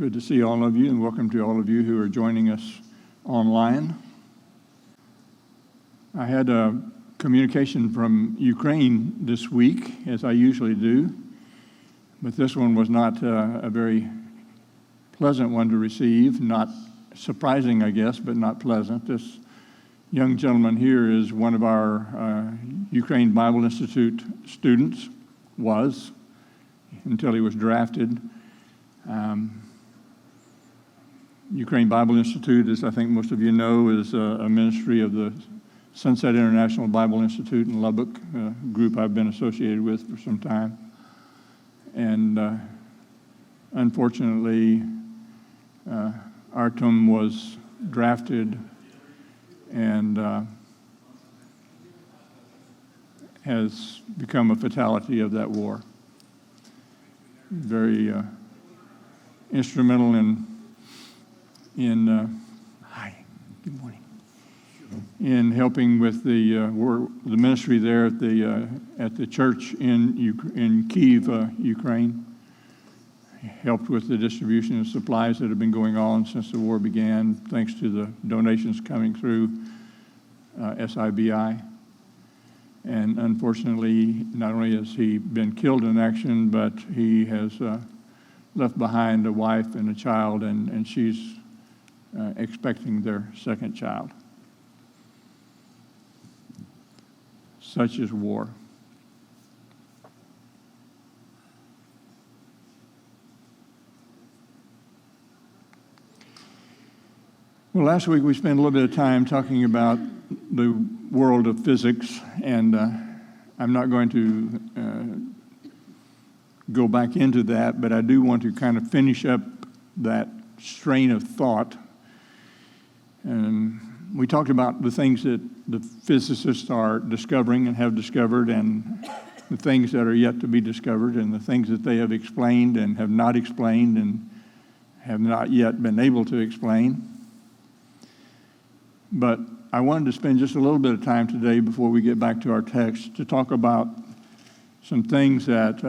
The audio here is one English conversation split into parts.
Good to see all of you, and welcome to all of you who are joining us online. I had a communication from Ukraine this week, as I usually do, but this one was not a very pleasant one to receive. Not surprising, I guess, but not pleasant. This young gentleman here is one of our Ukraine Bible Institute students, was, until he was drafted. Ukraine Bible Institute, as I think most of you know, is a ministry of the Sunset International Bible Institute in Lubbock, a group I've been associated with for some time. And unfortunately, Artem was drafted and has become a fatality of that war. Very instrumental hi, good morning. In helping with the ministry there at the church in Kyiv, Ukraine. Helped with the distribution of supplies that have been going on since the war began, thanks to the donations coming through SIBI. And unfortunately, not only has he been killed in action, but he has left behind a wife and a child, and she's expecting their second child. Such is war. Well, last week we spent a little bit of time talking about the world of physics, and I'm not going to go back into that, but I do want to kind of finish up that strain of thought. And we talked about the things that the physicists are discovering and have discovered, and the things that are yet to be discovered, and the things that they have explained and have not explained and have not yet been able to explain. But I wanted to spend just a little bit of time today before we get back to our text to talk about some things that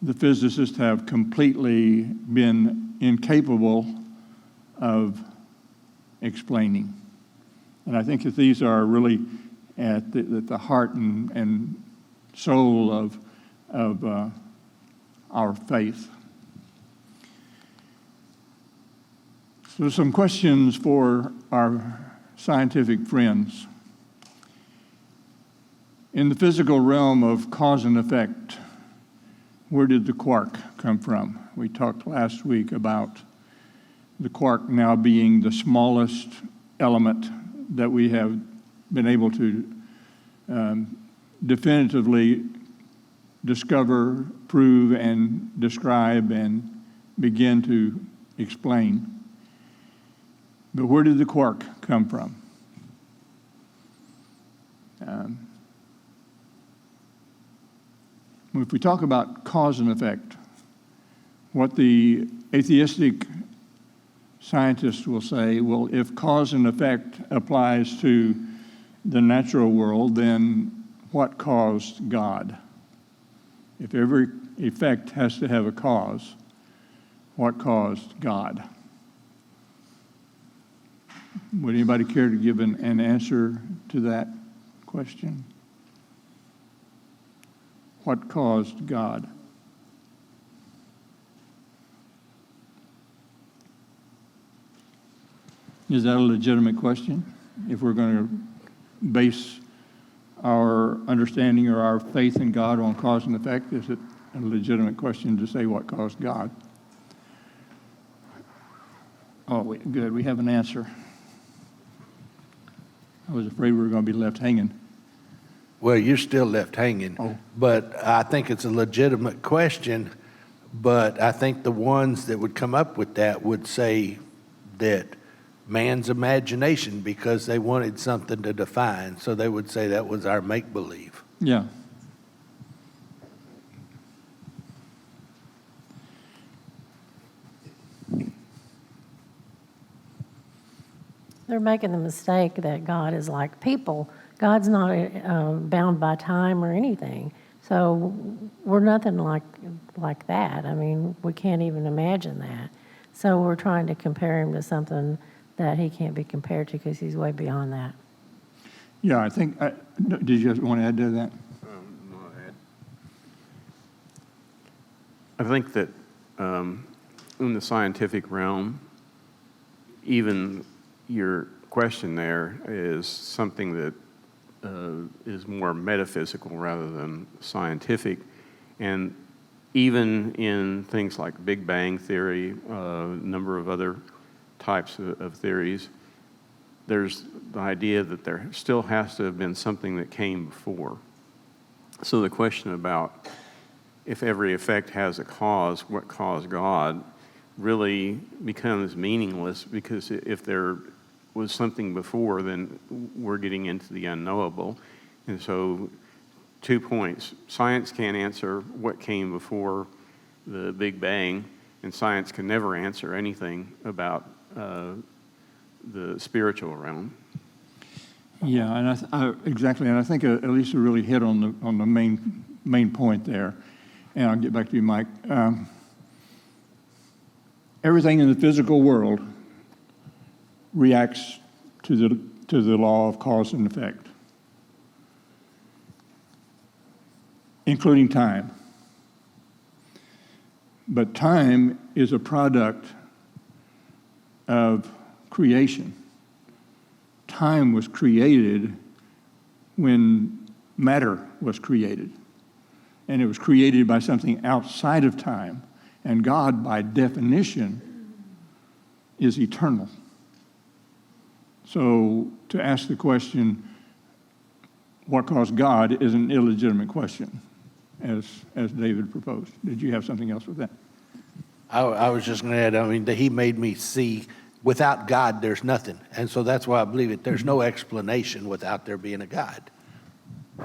the physicists have completely been incapable of explaining. And I think that these are really at the heart and soul of our faith. So some questions for our scientific friends. In the physical realm of cause and effect, where did the quark come from? We talked last week about the quark now being the smallest element that we have been able to definitively discover, prove, and describe and begin to explain. But where did the quark come from? If we talk about cause and effect, what the atheistic scientists will say, well, if cause and effect applies to the natural world, then what caused God? If every effect has to have a cause, what caused God? Would anybody care to give an answer to that question? What caused God? Is that a legitimate question? If we're going to base our understanding or our faith in God on cause and effect, is it a legitimate question to say what caused God? Oh, good. We have an answer. I was afraid we were going to be left hanging. Well, you're still left hanging. Oh. But I think it's a legitimate question. But I think the ones that would come up with that would say that man's imagination, because they wanted something to define. So they would say that was our make-believe. Yeah. They're making the mistake that God is like people. God's not bound by time or anything. So we're nothing like that. I mean, we can't even imagine that. So we're trying to compare him to something that he can't be compared to because he's way beyond that. Yeah, I think, did you want to add to that? I think that in the scientific realm, even your question there is something that is more metaphysical rather than scientific. And even in things like Big Bang theory, a number of other types of theories, there's the idea that there still has to have been something that came before. So the question about if every effect has a cause, what caused God, really becomes meaningless, because if there was something before, then we're getting into the unknowable. And so 2 points. Science can't answer what came before the Big Bang, and science can never answer anything about the spiritual realm. Yeah, and exactly, and I think Elisa really hit on the main point there. And I'll get back to you, Mike. Everything in the physical world reacts to the law of cause and effect, including time. But time is a product of creation. Time was created when matter was created. And it was created by something outside of time. And God, by definition, is eternal. So to ask the question, what caused God, is an illegitimate question, as David proposed. Did you have something else with that? I was just going to add, I mean, that he made me see without God, there's nothing. And so that's why I believe it. There's no explanation without there being a God.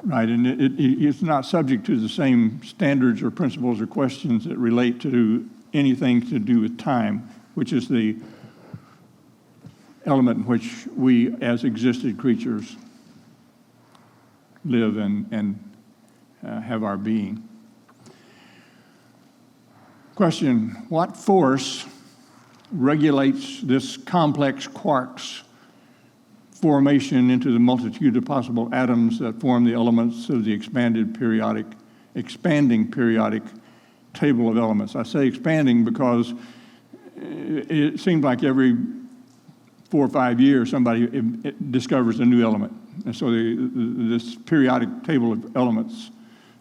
Right, and it's not subject to the same standards or principles or questions that relate to anything to do with time, which is the element in which we, as existed creatures, live and have our being. Question: what force regulates this complex quark's formation into the multitude of possible atoms that form the elements of the expanding periodic table of elements? I say expanding because it seems like every 4 or 5 years somebody discovers a new element. And so this periodic table of elements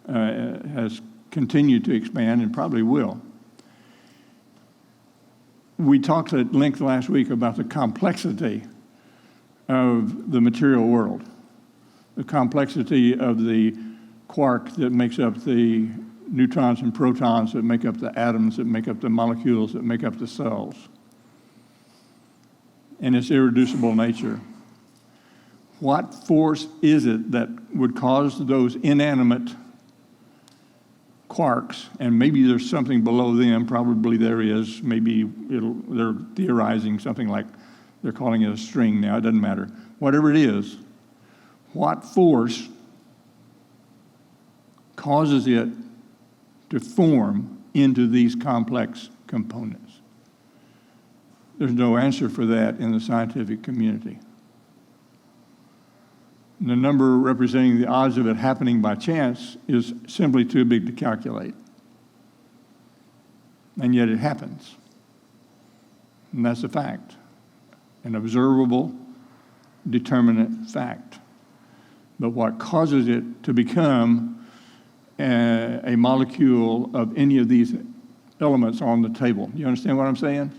has continued to expand and probably will. We talked at length last week about the complexity of the material world, the complexity of the quark that makes up the neutrons and protons that make up the atoms, that make up the molecules, that make up the cells, and its irreducible nature. What force is it that would cause those inanimate quarks, and maybe there's something below them, probably there is, maybe they're theorizing something like they're calling it a string now, it doesn't matter. Whatever it is, what force causes it to form into these complex components? There's no answer for that in the scientific community. The number representing the odds of it happening by chance is simply too big to calculate. And yet it happens. And that's a fact. An observable, determinate fact. But what causes it to become a molecule of any of these elements on the table? You understand what I'm saying?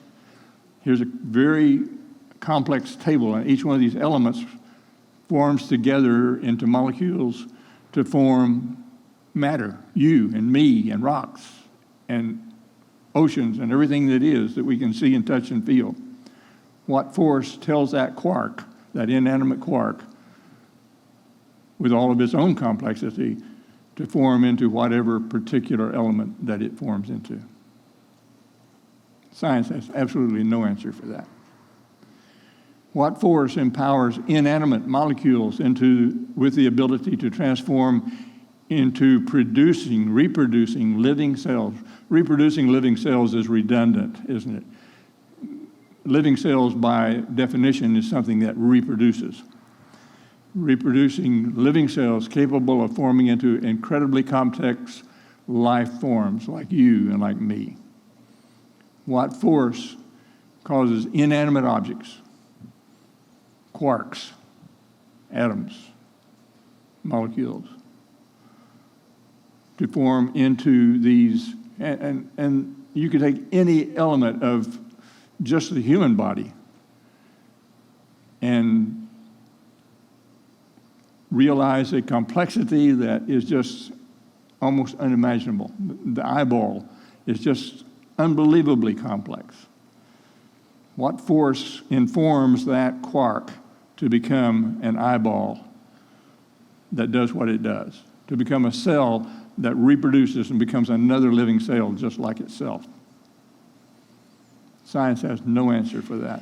Here's a very complex table, and each one of these elements forms together into molecules to form matter, you and me and rocks and oceans and everything that is that we can see and touch and feel. What force tells that quark, that inanimate quark, with all of its own complexity, to form into whatever particular element that it forms into? Science has absolutely no answer for that. What force empowers inanimate molecules with the ability to transform into reproducing living cells. Reproducing living cells is redundant, isn't it? Living cells, by definition, is something that reproduces. Reproducing living cells capable of forming into incredibly complex life forms like you and like me. What force causes inanimate objects, quarks, atoms, molecules, to form into these, and you could take any element of just the human body and realize a complexity that is just almost unimaginable. The eyeball is just unbelievably complex. What force informs that quark to become an eyeball that does what it does, to become a cell that reproduces and becomes another living cell just like itself? Science has no answer for that.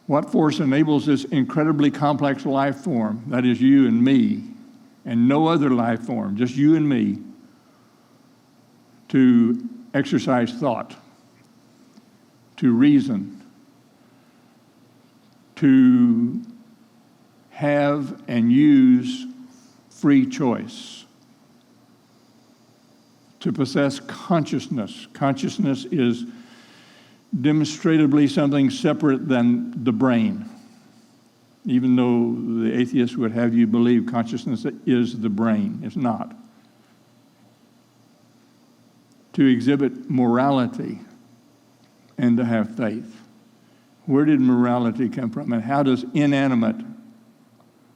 What force enables this incredibly complex life form, that is you and me, and no other life form, just you and me, to exercise thought, to reason, to have and use free choice, to possess consciousness? Consciousness is demonstrably something separate than the brain, even though the atheists would have you believe consciousness is the brain. It's not. To exhibit morality and to have faith. Where did morality come from, and how does inanimate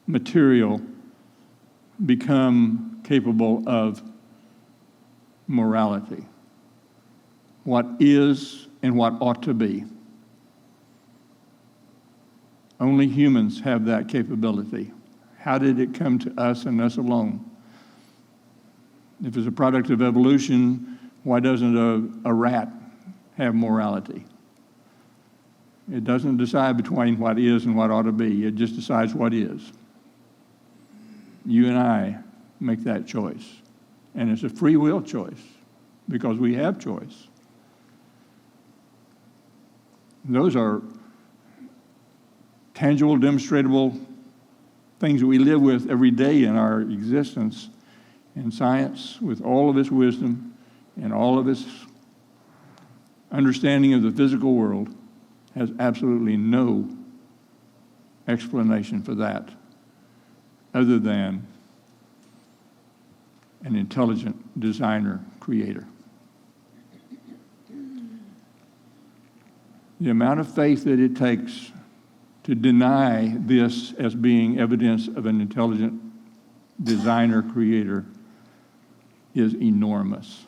material become capable of morality? What is and what ought to be. Only humans have that capability. How did it come to us and us alone? If it's a product of evolution, why doesn't a rat have morality? It doesn't decide between what is and what ought to be. It just decides what is. You and I make that choice. And it's a free will choice because we have choice. Those are tangible, demonstrable things that we live with every day in our existence. And science, with all of its wisdom and all of its understanding of the physical world, has absolutely no explanation for that other than an intelligent designer, creator. The amount of faith that it takes to deny this as being evidence of an intelligent designer, creator, is enormous.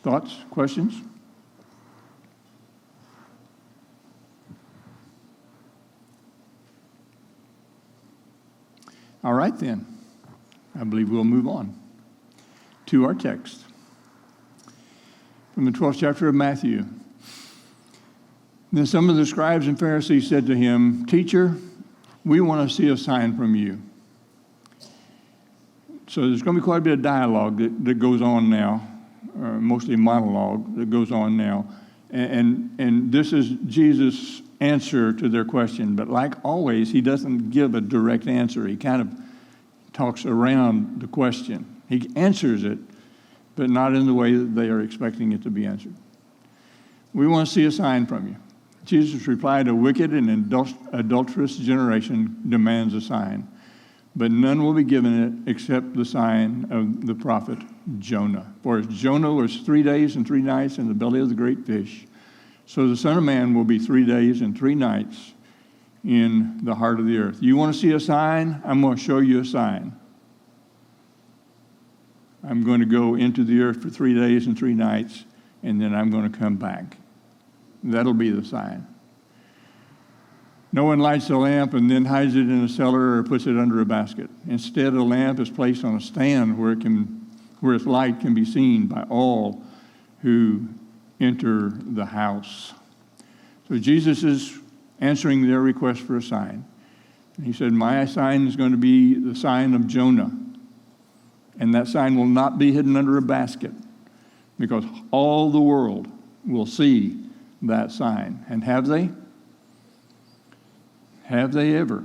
Thoughts, questions? All right, then. I believe we'll move on to our text from the 12th chapter of Matthew. Then some of the scribes and Pharisees said to him, "Teacher, we want to see a sign from you." So there's going to be quite a bit of dialogue that goes on now, mostly monologue that goes on now. And this is Jesus' answer to their question. But like always, he doesn't give a direct answer. He kind of talks around the question. He answers it, but not in the way that they are expecting it to be answered. "We want to see a sign from you." Jesus replied, "A wicked and adulterous generation demands a sign, but none will be given it except the sign of the prophet Jonah. For as Jonah was 3 days and 3 nights in the belly of the great fish, so the Son of Man will be 3 days and 3 nights in the heart of the earth. You want to see a sign? I'm going to show you a sign. I'm going to go into the earth for 3 days and 3 nights, and then I'm going to come back. That'll be the sign. No one lights a lamp and then hides it in a cellar or puts it under a basket. Instead, a lamp is placed on a stand where its light can be seen by all who enter the house. So Jesus is answering their request for a sign. He said, my sign is going to be the sign of Jonah. And that sign will not be hidden under a basket, because all the world will see that sign. And have they? Have they ever?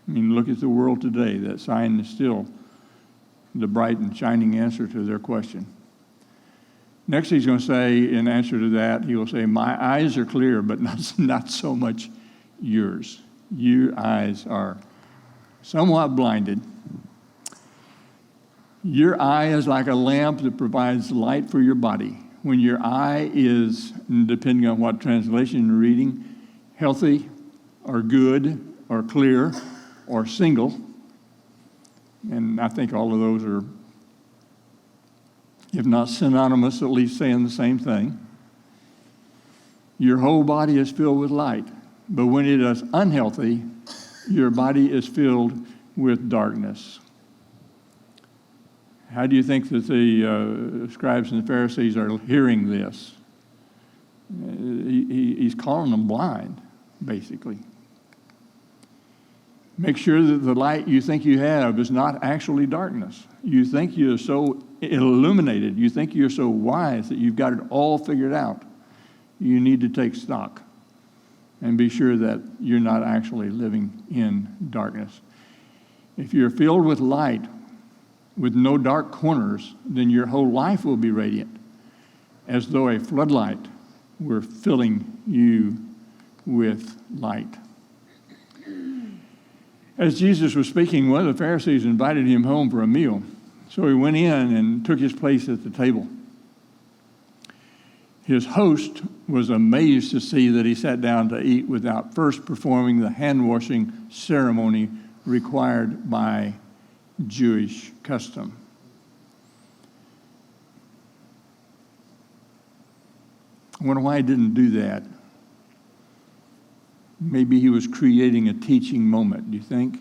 I mean, look at the world today. That sign is still the bright and shining answer to their question. Next, he's going to say, in answer to that, he will say, my eyes are clear, but not so much yours. Your eyes are somewhat blinded. Your eye is like a lamp that provides light for your body. When your eye is, depending on what translation you're reading, healthy or good or clear or single, and I think all of those are, if not synonymous, at least saying the same thing. Your whole body is filled with light. But when it is unhealthy, your body is filled with darkness. How do you think that the scribes and the Pharisees are hearing this? He's calling them blind, basically. Make sure that the light you think you have is not actually darkness. You think you're so illuminated, you think you're so wise that you've got it all figured out. You need to take stock and be sure that you're not actually living in darkness. If you're filled with light, with no dark corners, then your whole life will be radiant, as though a floodlight were filling you with light. As Jesus was speaking, one of the Pharisees invited him home for a meal. So he went in and took his place at the table. His host was amazed to see that he sat down to eat without first performing the hand-washing ceremony required by Jewish custom. I wonder why he didn't do that. Maybe he was creating a teaching moment, do you think?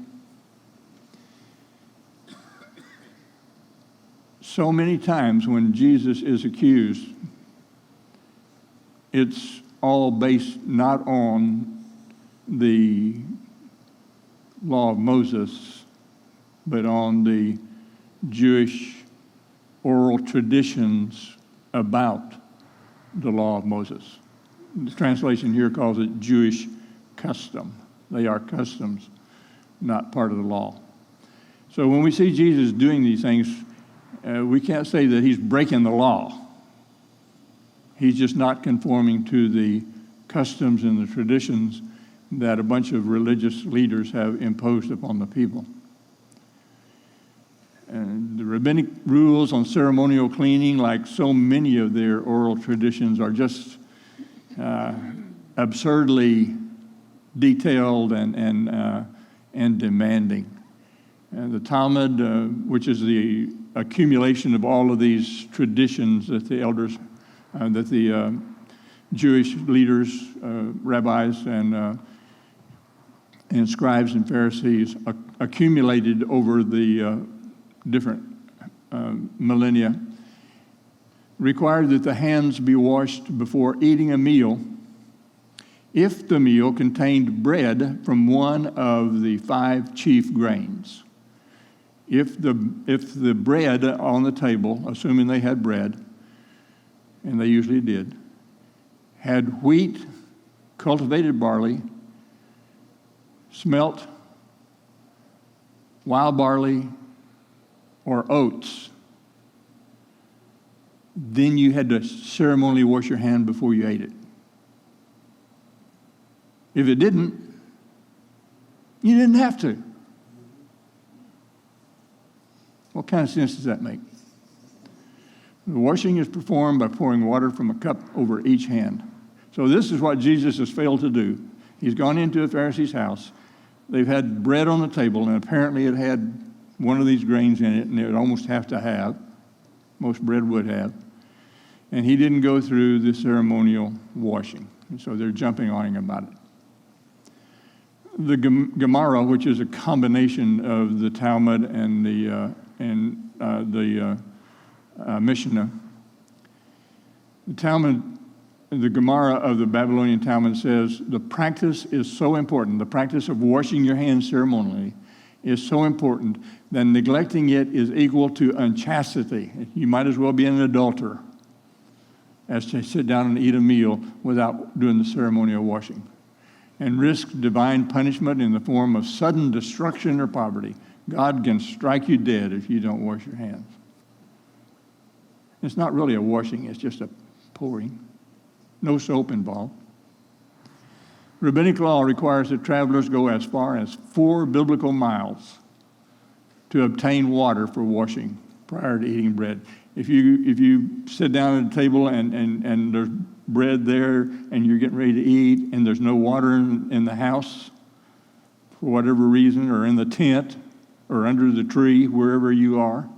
So many times when Jesus is accused, it's all based not on the law of Moses, but on the Jewish oral traditions about the law of Moses. The translation here calls it Jewish custom. They are customs, not part of the law. So when we see Jesus doing these things, we can't say that he's breaking the law. He's just not conforming to the customs and the traditions that a bunch of religious leaders have imposed upon the people. And the rabbinic rules on ceremonial cleaning, like so many of their oral traditions, are just absurdly detailed and demanding. And the Talmud, which is the accumulation of all of these traditions that the elders, that the Jewish leaders, rabbis, and scribes and Pharisees accumulated over the different millennia, required that the hands be washed before eating a meal if the meal contained bread from one of the 5 chief grains. If the bread on the table, assuming they had bread, and they usually did, had wheat, cultivated barley, smelt, wild barley, or oats, then you had to ceremonially wash your hand before you ate it. If it didn't, you didn't have to. What kind of sense does that make? The washing is performed by pouring water from a cup over each hand. So this is what Jesus has failed to do. He's gone into a Pharisee's house. They've had bread on the table, and apparently it had one of these grains in it, and it would almost have to have. Most bread would have. And he didn't go through the ceremonial washing. And so they're jumping on him about it. The Gemara, which is a combination of the Talmud and the Mishnah. The Talmud the Gemara of the Babylonian Talmud says the practice is so important, the practice of washing your hands ceremonially is so important that neglecting it is equal to unchastity. You might as well be an adulterer as to sit down and eat a meal without doing the ceremonial washing, and risk divine punishment in the form of sudden destruction or poverty. God can strike you dead if you don't wash your hands. It's not really a washing, it's just a pouring. No soap involved. Rabbinic law requires that travelers go as far as 4 biblical miles to obtain water for washing prior to eating bread. If you sit down at a table and there's bread there and you're getting ready to eat and there's no water in the house for whatever reason, or in the tent or under the tree, wherever you are,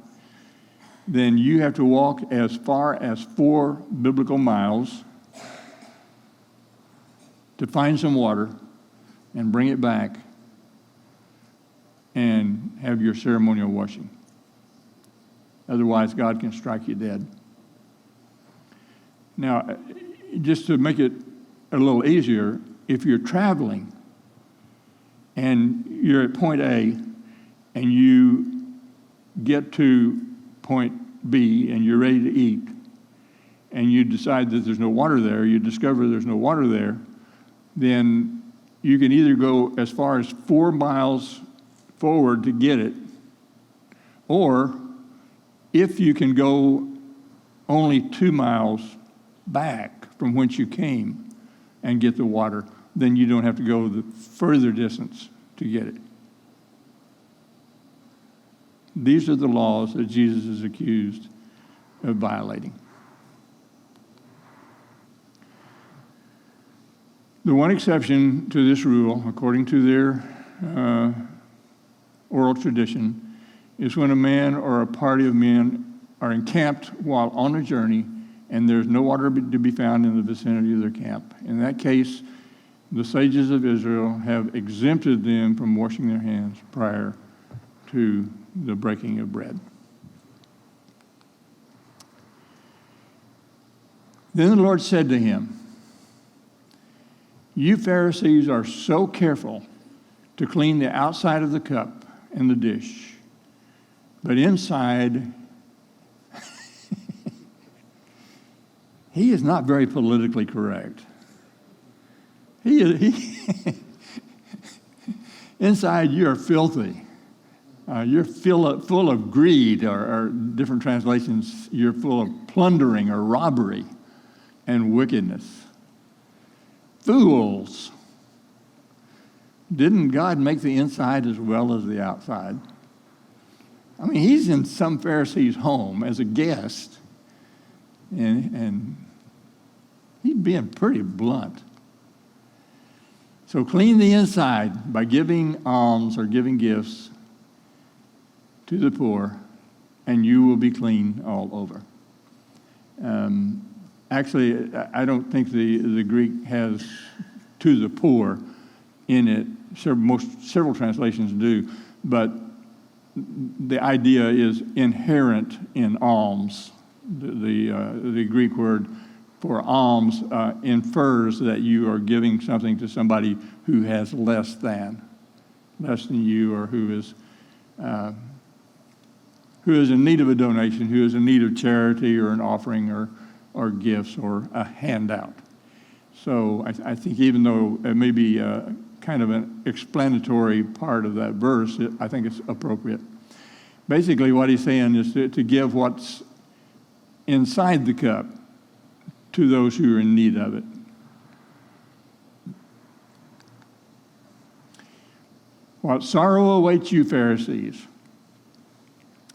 then you have to walk as far as 4 biblical miles to find some water and bring it back and have your ceremonial washing. Otherwise, God can strike you dead. Now, just to make it a little easier, if you're traveling and you're at point A and you get to point B and you're ready to eat and you decide that there's no water there, you discover there's no water there, then you can either go as far as 4 miles forward to get it, or if you can go only 2 miles back from whence you came and get the water, then you don't have to go the further distance to get it. These are the laws that Jesus is accused of violating. The one exception to this rule, according to their oral tradition, is when a man or a party of men are encamped while on a journey and there's no water to be found in the vicinity of their camp. In that case, the sages of Israel have exempted them from washing their hands prior to the breaking of bread. Then the Lord said to him, "You Pharisees are so careful to clean the outside of the cup and the dish, but inside," he is not very politically correct. Inside you're filthy. You're full of greed, or different translations, you're full of plundering or robbery and wickedness. Fools. Didn't God make the inside as well as the outside? I mean, he's in some Pharisee's home as a guest, and he's being pretty blunt. So clean the inside by giving alms or giving gifts to the poor, and you will be clean all over. Actually, I don't think the Greek has "to the poor" in it. Several translations do, but the idea is inherent in alms. The Greek word for alms infers that you are giving something to somebody who has less than you, or who is in need of a donation, who is in need of charity or an offering or gifts or a handout. So I think even though it may be kind of an explanatory part of that verse, I think it's appropriate. Basically what he's saying is to give what's inside the cup to those who are in need of it. What sorrow awaits you, Pharisees,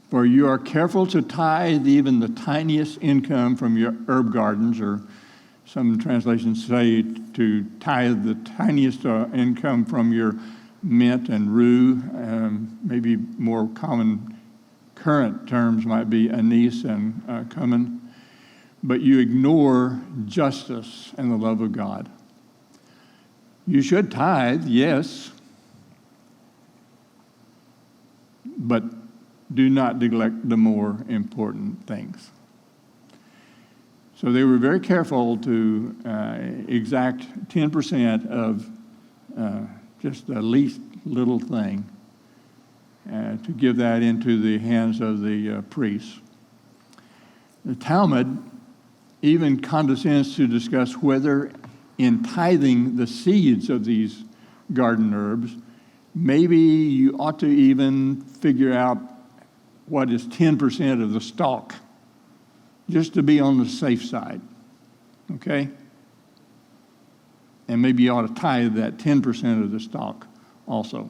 for you are careful to tithe even the tiniest income from your herb gardens, or some translations say to tithe the tiniest income from your mint and rue. Maybe more common current terms might be anise and cumin. But you ignore justice and the love of God. You should tithe, yes, but do not neglect the more important things. So they were very careful to exact 10% of just the least little thing to give that into the hands of the priests. The Talmud even condescends to discuss whether in tithing the seeds of these garden herbs, maybe you ought to even figure out what is 10% of the stalk, just to be on the safe side, okay? And maybe you ought to tithe that 10% of the stalk also.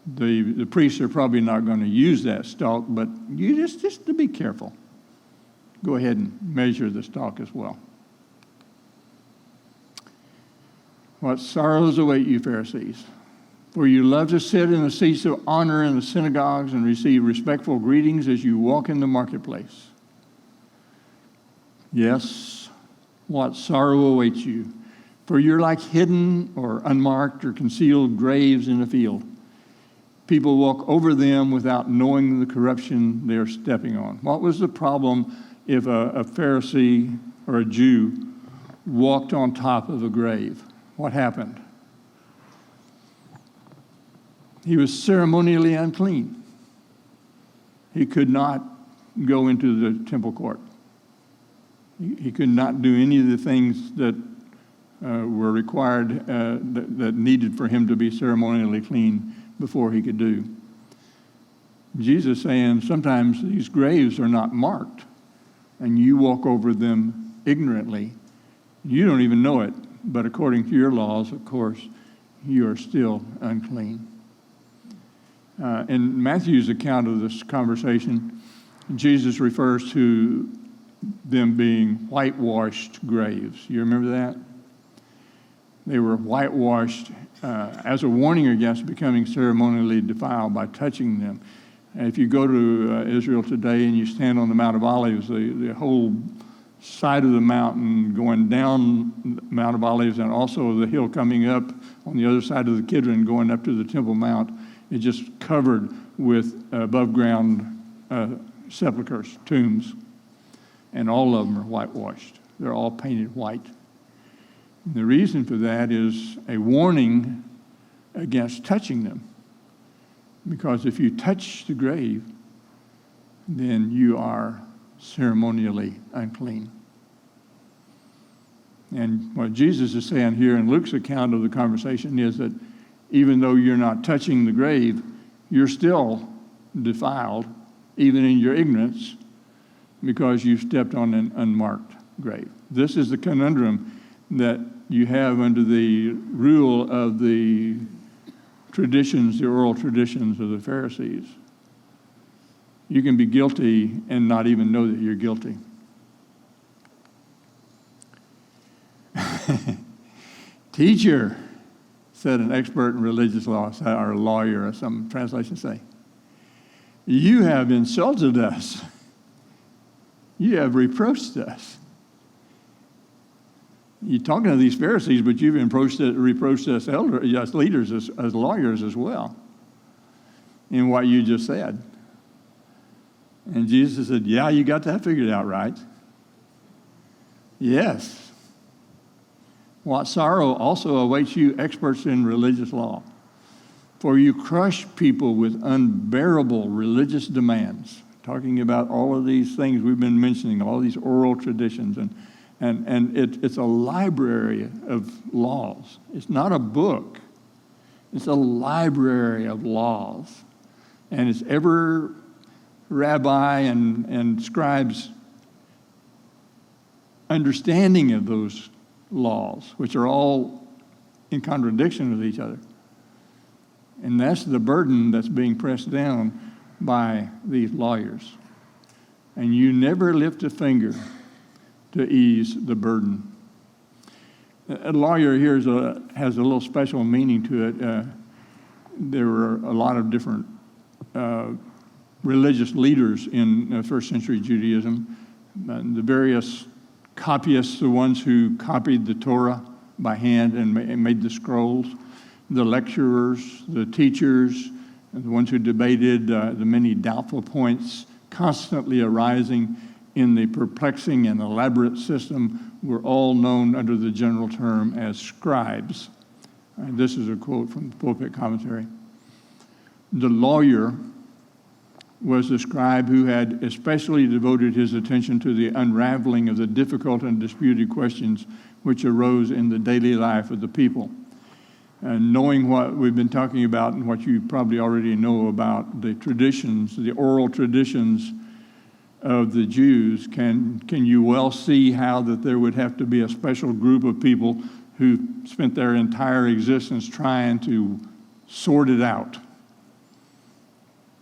The priests are probably not going to use that stalk, but you just to be careful, go ahead and measure the stalk as well. What sorrows await you, Pharisees! For you love to sit in the seats of honor in the synagogues and receive respectful greetings as you walk in the marketplace. Yes, what sorrow awaits you! For you're like hidden or unmarked or concealed graves in a field. People walk over them without knowing the corruption they are stepping on. What was the problem if a Pharisee or a Jew walked on top of a grave? What happened? He was ceremonially unclean. He could not go into the temple court. He could not do any of the things that were required, that needed for him to be ceremonially clean before he could do. Jesus saying sometimes these graves are not marked, and you walk over them ignorantly. You don't even know it, but according to your laws, of course, you are still unclean. In Matthew's account of this conversation, Jesus refers to them being whitewashed graves. You remember that? They were whitewashed as a warning against becoming ceremonially defiled by touching them. And if you go to Israel today and you stand on the Mount of Olives, the whole side of the mountain going down the Mount of Olives and also the hill coming up on the other side of the Kidron going up to the Temple Mount, it's just covered with above ground sepulchres, tombs, and all of them are whitewashed. They're all painted white. And the reason for that is a warning against touching them. Because if you touch the grave, then you are ceremonially unclean. And what Jesus is saying here in Luke's account of the conversation is that even though you're not touching the grave, you're still defiled, even in your ignorance, because you stepped on an unmarked grave. This is the conundrum that you have under the rule of the traditions, the oral traditions of the Pharisees. You can be guilty and not even know that you're guilty. Teacher, said an expert in religious law, or a lawyer, or some translations say, you have insulted us. You have reproached us. You're talking to these Pharisees, but you've reproached us as leaders, as lawyers as well, in what you just said. And Jesus said, yeah, you got that figured out, right? Yes. What sorrow also awaits you, experts in religious law, for you crush people with unbearable religious demands, talking about all of these things we've been mentioning, all these oral traditions, and it's a library of laws. It's not a book. It's a library of laws. And it's every rabbi and scribe's understanding of those laws, which are all in contradiction with each other. And that's the burden that's being pressed down by these lawyers. And you never lift a finger to ease the burden. A lawyer here has a little special meaning to it. There were a lot of different religious leaders in first century Judaism. The various copyists, the ones who copied the Torah by hand and made the scrolls, the lecturers, the teachers, and the ones who debated the many doubtful points constantly arising in the perplexing and elaborate system were all known under the general term as scribes. This is a quote from the pulpit commentary. The lawyer was the scribe who had especially devoted his attention to the unraveling of the difficult and disputed questions which arose in the daily life of the people. And knowing what we've been talking about and what you probably already know about the traditions, the oral traditions of the Jews, can you well see how that there would have to be a special group of people who spent their entire existence trying to sort it out,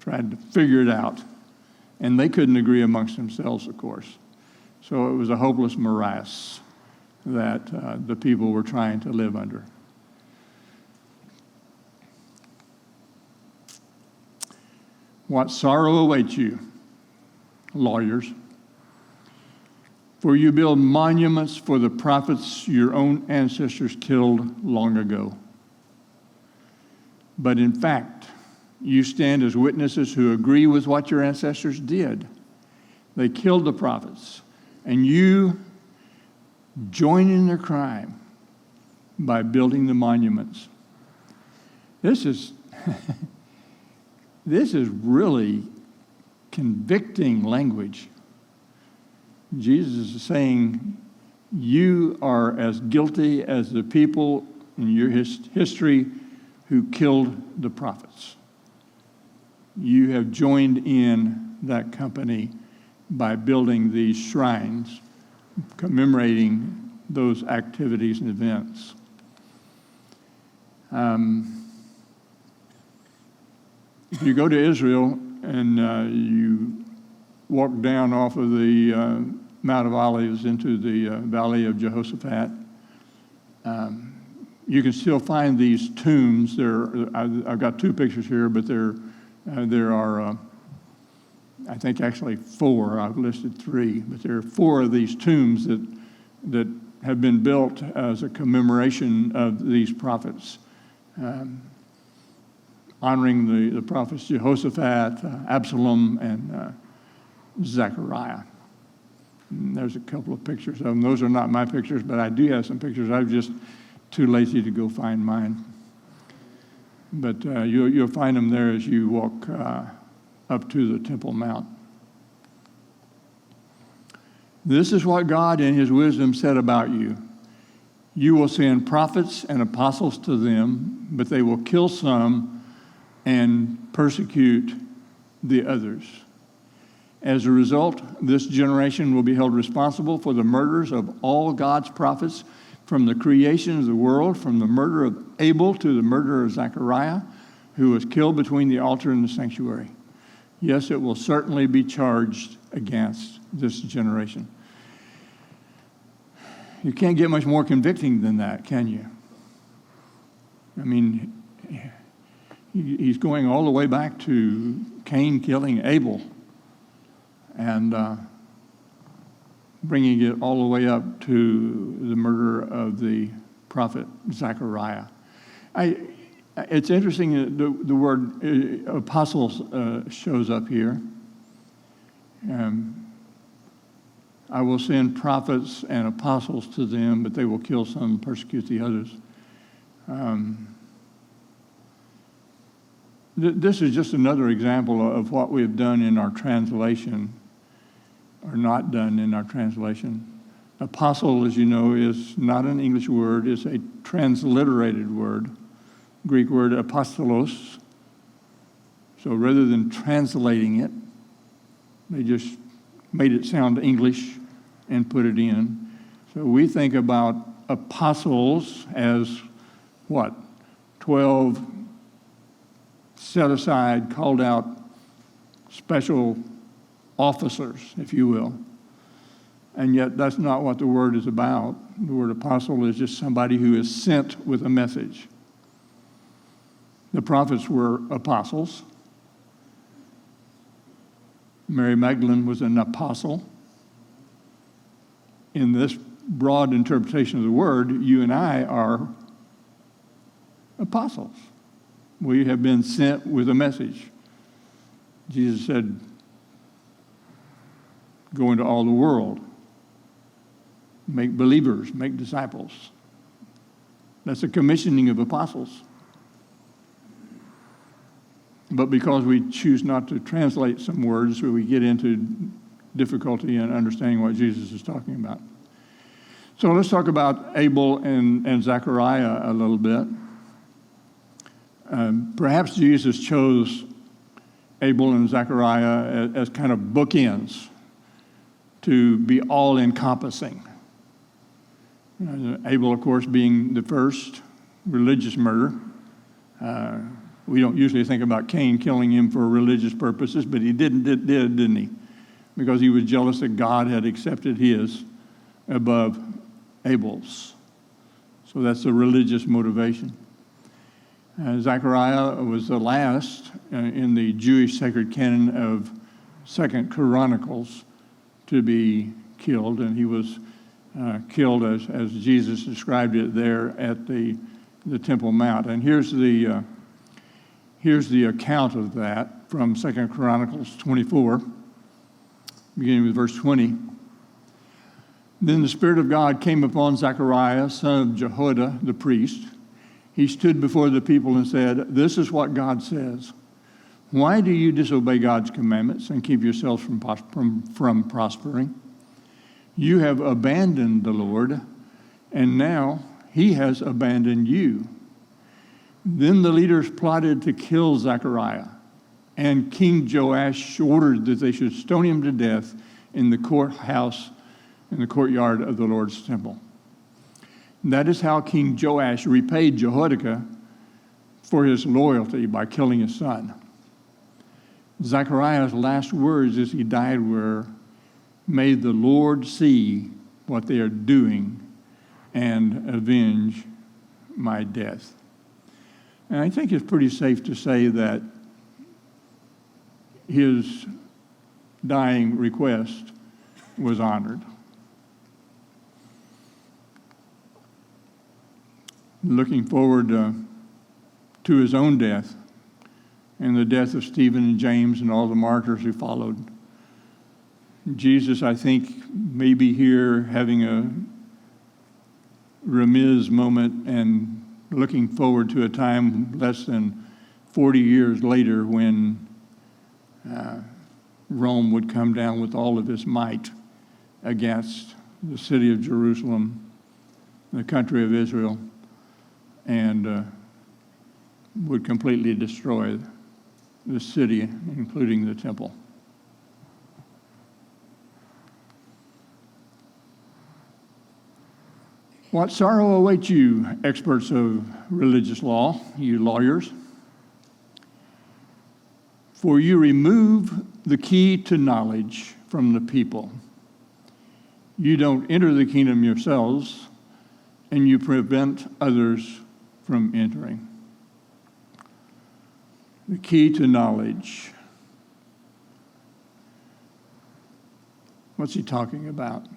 tried to figure it out. And they couldn't agree amongst themselves, of course. So it was a hopeless morass that the people were trying to live under. What sorrow awaits you, lawyers, for you build monuments for the prophets your own ancestors killed long ago. But in fact, you stand as witnesses who agree with what your ancestors did. They killed the prophets, and you join in their crime by building the monuments. This is this is really convicting language. Jesus is saying, you are as guilty as the people in your history who killed the prophets. You have joined in that company by building these shrines, commemorating those activities and events. If you go to Israel and you walk down off of the Mount of Olives into the Valley of Jehoshaphat, you can still find these tombs. I've got two pictures here, but there are, I think, actually four. I've listed three, but there are four of these tombs that have been built as a commemoration of these prophets, honoring the prophets Jehoshaphat, Absalom, and Zechariah. And there's a couple of pictures of them. Those are not my pictures, but I do have some pictures. I'm just too lazy to go find mine. But you'll find them there as you walk up to the Temple Mount. This is what God in his wisdom said about you. You will send prophets and apostles to them, but they will kill some and persecute the others. As a result, this generation will be held responsible for the murders of all God's prophets, from the creation of the world, from the murder of Abel to the murder of Zechariah, who was killed between the altar and the sanctuary. Yes, it will certainly be charged against this generation. You can't get much more convicting than that, can you? I mean, he's going all the way back to Cain killing Abel and bringing it all the way up to the murder of the prophet Zechariah. It's interesting that the word apostles shows up here. I will send prophets and apostles to them, but they will kill some and persecute the others. This is just another example of what we've done in our translation, or not done in our translation. Apostle, as you know, is not an English word. It's a transliterated word, Greek word apostolos. So rather than translating it, they just made it sound English and put it in. So we think about apostles as what? 12 set aside, called out special officers, if you will. And yet that's not what the word is about. The word apostle is just somebody who is sent with a message. The prophets were apostles. Mary Magdalene was an apostle. In this broad interpretation of the word, you and I are apostles. We have been sent with a message. Jesus said, Go into all the world. Make believers, make disciples. That's a commissioning of apostles. But because we choose not to translate some words, we get into difficulty in understanding what Jesus is talking about. So let's talk about Abel and Zechariah a little bit. Perhaps Jesus chose Abel and Zechariah as kind of bookends to be all-encompassing. Abel, of course, being the first religious murder. We don't usually think about Cain killing him for religious purposes, but he didn't he? Because he was jealous that God had accepted his above Abel's. So that's the religious motivation. Zechariah was the last in the Jewish sacred canon of 2 Chronicles to be killed, and he was killed as Jesus described it there at the Temple Mount. And here's the account of that from 2 Chronicles 24, beginning with verse 20. Then the Spirit of God came upon Zechariah, son of Jehoiada, the priest. He stood before the people and said, "This is what God says. Why do you disobey God's commandments and keep yourselves from prospering? You have abandoned the Lord, and now he has abandoned you." Then the leaders plotted to kill Zechariah, and King Joash ordered that they should stone him to death in the courthouse, in the courtyard of the Lord's temple. That is how King Joash repaid Jehoiada for his loyalty by killing his son. Zechariah's last words as he died were, "May the Lord see what they are doing and avenge my death." And I think it's pretty safe to say that his dying request was honored. Looking forward to his own death and the death of Stephen and James and all the martyrs who followed, Jesus, I think, may be here having a remiss moment and looking forward to a time less than 40 years later when Rome would come down with all of its might against the city of Jerusalem, the country of Israel, and would completely destroy the city, including the temple. What sorrow awaits you, experts of religious law, you lawyers? For you remove the key to knowledge from the people. You don't enter the kingdom yourselves, and you prevent others from entering. The key to knowledge. What's he talking about?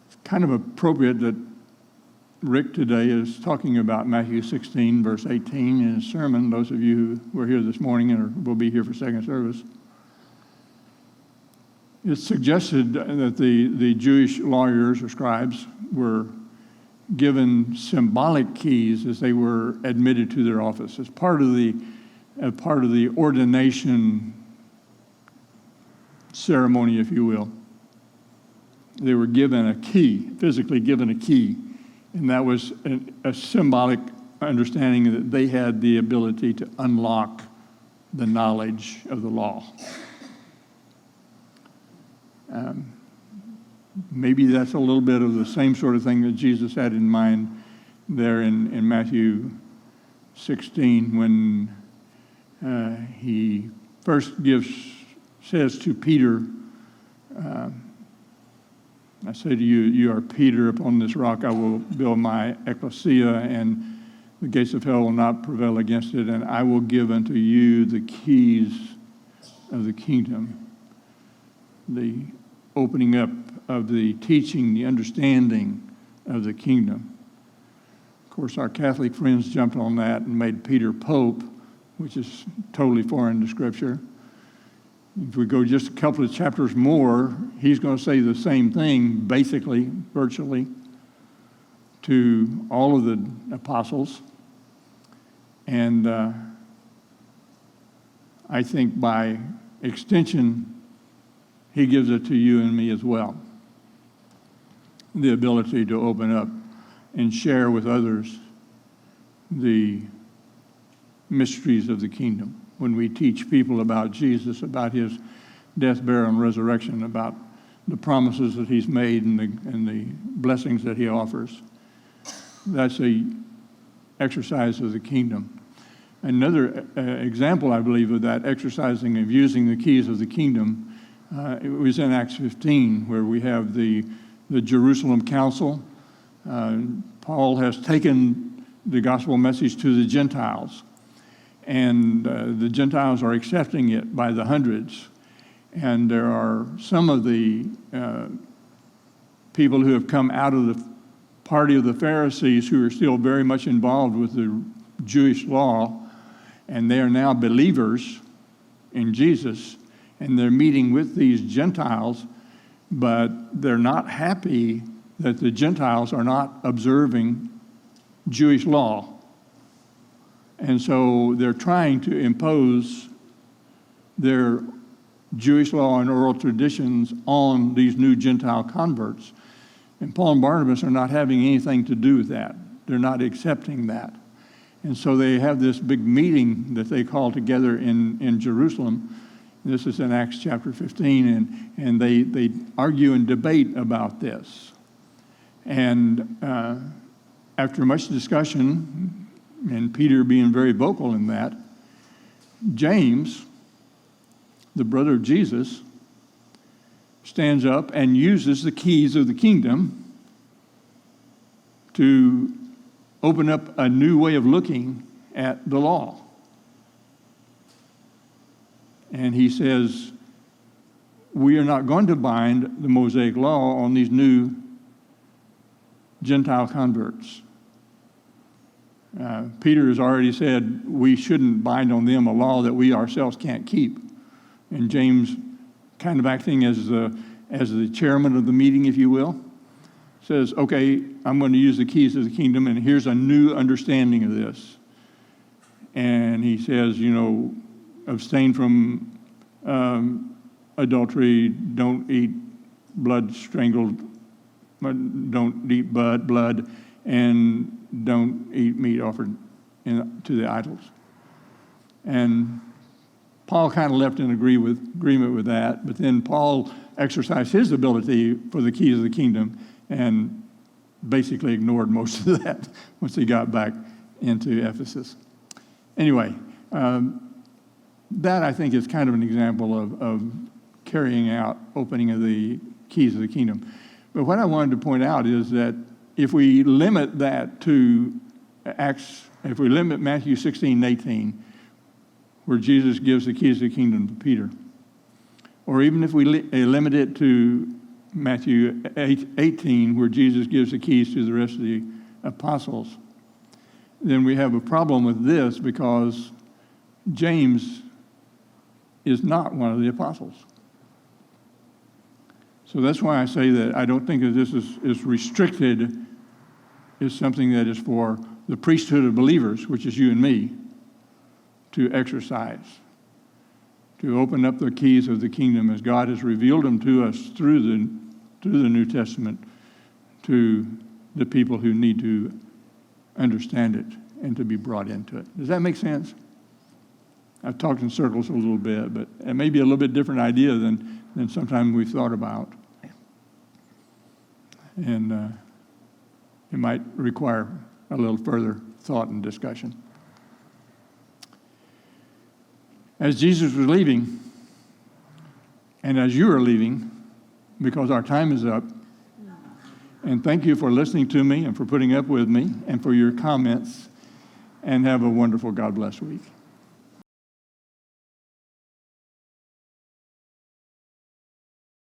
It's kind of appropriate that Rick today is talking about Matthew 16, verse 18 in his sermon. Those of you who were here this morning and will be here for second service. It's suggested that the Jewish lawyers or scribes were given symbolic keys as they were admitted to their office as part of the ordination ceremony, if you will. They were given a key, physically given a key, and that was a symbolic understanding that they had the ability to unlock the knowledge of the law. Maybe that's a little bit of the same sort of thing that Jesus had in mind there in Matthew 16 when he first says to Peter, I say to you, you are Peter, upon this rock I will build my ecclesia, and the gates of hell will not prevail against it, and I will give unto you the keys of the kingdom. The opening up of the teaching, the understanding of the kingdom. Of course, our Catholic friends jumped on that and made Peter Pope, which is totally foreign to Scripture. If we go just a couple of chapters more, he's going to say the same thing, basically, virtually, to all of the apostles. And I think by extension, he gives it to you and me as well. The ability to open up and share with others the mysteries of the kingdom. When we teach people about Jesus, about his death, burial, and resurrection, about the promises that he's made and the blessings that he offers, that's a exercise of the kingdom. Another example, I believe, of that exercising of using the keys of the kingdom, it was in Acts 15, where we have the Jerusalem Council. Paul has taken the gospel message to the Gentiles, and the Gentiles are accepting it by the hundreds. And there are some of the people who have come out of the party of the Pharisees who are still very much involved with the Jewish law, and they are now believers in Jesus, and they're meeting with these Gentiles, but they're not happy that the Gentiles are not observing Jewish law. And so they're trying to impose their Jewish law and oral traditions on these new Gentile converts. And Paul and Barnabas are not having anything to do with that. They're not accepting that. And so they have this big meeting that they call together in Jerusalem. This is in Acts chapter 15, and they argue and debate about this. And after much discussion, and Peter being very vocal in that, James, the brother of Jesus, stands up and uses the keys of the kingdom to open up a new way of looking at the law. And he says, we are not going to bind the Mosaic law on these new Gentile converts. Peter has already said we shouldn't bind on them a law that we ourselves can't keep. And James, kind of acting as the chairman of the meeting, if you will, says, okay, I'm going to use the keys of the kingdom, and here's a new understanding of this. And he says, abstain from adultery, don't eat blood strangled, don't eat blood, and don't eat meat offered to the idols. And Paul kind of left in agreement with that, but then Paul exercised his ability for the keys of the kingdom and basically ignored most of that once he got back into Ephesus. Anyway, that I think is kind of an example of carrying out opening of the keys of the kingdom. But what I wanted to point out is that if we limit that to if we limit Matthew 16:18, where Jesus gives the keys of the kingdom to Peter, or even if we limit it to Matthew 18, where Jesus gives the keys to the rest of the apostles, then we have a problem with this because James is not one of the apostles. So that's why I say that I don't think that this is restricted, is something that is for the priesthood of believers, which is you and me, to exercise, to open up the keys of the kingdom as God has revealed them to us through the New Testament to the people who need to understand it and to be brought into it. Does that make sense? I've talked in circles a little bit, but it may be a little bit different idea than sometimes we've thought about. And it might require a little further thought and discussion. As Jesus was leaving, and as you are leaving, because our time is up, and thank you for listening to me and for putting up with me and for your comments, and have a wonderful God bless week.